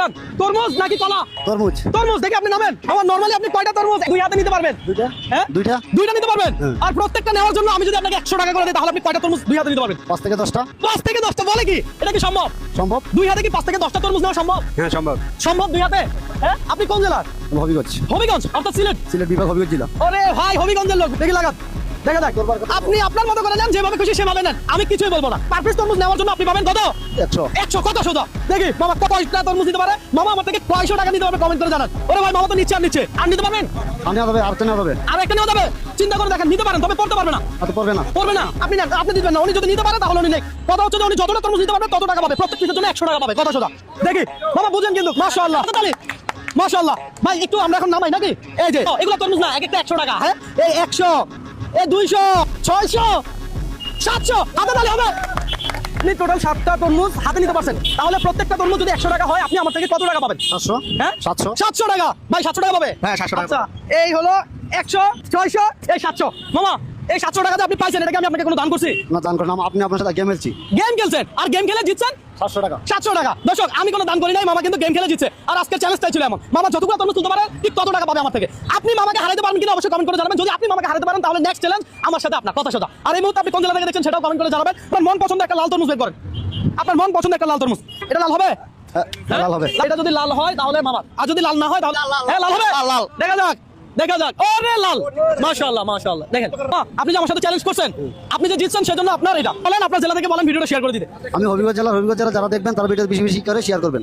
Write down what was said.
চান? তরমুজ নাকি কলা? তরমুজ। তরমুজ দেখে আপনি নামেন। আমার নরমালি আপনি কয়টা তরমুজ দুই হাতে নিতে পারবেন? দুইটা। হ্যাঁ দুইটা। দুইটা নিতে পারবেন। হ্যাঁ। আর প্রত্যেকটা নেওয়ার জন্য আমি যদি আপনাকে 100 টাকা করে দিই তাহলে আপনি কয়টা তরমুজ দুই হাতে নিতে পারবেন? 5 থেকে 10টা। 5 থেকে 10টা বলে কি? এটা কি সম্ভব? সম্ভব। দুই হাতে কি 5 থেকে 10টা তরমুজ নেওয়া সম্ভব? হ্যাঁ সম্ভব। সম্ভব দুই হাতে? হ্যাঁ আপনি কোন জেলার? হবিগঞ্জ। হবিগঞ্জ অর্থাৎ সিলেট। সিলেট বিভাগ হবিগঞ্জ জেলা। ওরে ভাই হবিগঞ্জের লোক দেখি লাগান দেখা যাক আপনি আপনার মতো করে নেন যেভাবে খুশি সেভাবে নেন আমি কিছুই বলবো না পার পিস তরমুজ নেওয়ার জন্য আপনি পাবেন কত 100 কত সোজা দেখি মামা কয়টা তরমুজ নিতে পারে মামা আমার থেকে 500 টাকা নিতে পারবে কমেন্ট করে জানান ওরে ভাই মামা তো নিচ্ছে আর নিতে পারবেন আনে হবে আর তেনে হবে আর একটা নেওয়া যাবে চিন্তা করে দেখেন নিতে পারেন তবে পড়তে পারবে না এত পড়বে না পড়বে না আপনি নেন আপনি দিবেন না উনি যদি নিতে পারে তাহলে উনি নেই কথা হচ্ছে যে উনি যতটা তরমুজ নিতে পারবে তত টাকা পাবে প্রত্যেক পিসের জন্য 100 টাকা পাবে কথা সোজা দেখি মামা বুঝেন কিন্তু মাশাআল্লাহ তাহলে মাশাআল্লাহ ভাই একটু আমরা এখন নামাই নাকি এই যে এগুলো তরমুজ না এক একটা 100 টাকা হ্যাঁ এই 100 এই 200 600 700 হাতে তাহলে হবে আপনি টোটাল 7টা তরমুজ হাতে নিতে পারছেন তাহলে প্রত্যেকটা তরমুজ যদি 100 টাকা হয় আপনি আমার থেকে কত টাকা পাবেন 700 হ্যাঁ 700 700 টাকা ভাই 700 টাকা পাবে হ্যাঁ 700 টাকা আচ্ছা এই হলো 100 600 এই 700 মামা এই 700 টাকা যে আপনি পাইছেন এটা কি আমি আপনাকে কোনো দান করছি না দান করলাম আপনি আপনার সাথে গেম খেলছি গেম খেলছেন আর গেম খেলে জিতছেন 700 টাকা 700 টাকা দর্শক আমি কোনো দান করি নাই মামা কিন্তু গেম খেলে জিতছে আর আজকের চ্যালেঞ্জটাই ছিল এমন মামা যতগুলো তরমুজ তুলতে পারে ঠিক কত টাকা পাবে আমার থেকে আপনি মামাকে হারাতে পারেন কিনা অবশ্যই কমেন্ট করে জানাবেন যদি আপনি মামাকে হারাতে পারেন তাহলে নেক্সট চ্যালেঞ্জ আমার সাথে আপনার কথা সাথে আর এই মুহূর্তে আপনি কোন জেলা থেকে দেখছেন সেটাও কমেন্ট করে জানাবেন আপনার মন পছন্দ একটা লাল তরমুজ বের করেন আপনার মন পছন্দ একটা লাল তরমুজ এটা লাল হবে হ্যাঁ লাল হবে এটা যদি লাল হয় তাহলে মামা আর যদি লাল না হয় তাহলে হ্যাঁ লাল হবে লাল দেখা যাক দেখা যাক ওরে লাল মাশাআল্লাহ মাশাআল্লাহ দেখেন আপনি যে আমার সাথে চ্যালেঞ্জ করছেন আপনি যে জিতছেন সেজন্য আপনার এটা বলেন আপনার জেলা থেকে বলেন ভিডিওটা শেয়ার করে দিতে আমি হবিগঞ্জ জেলা যারা দেখবেন তারা ভিডিও বেশি বেশি করে শেয়ার করবেন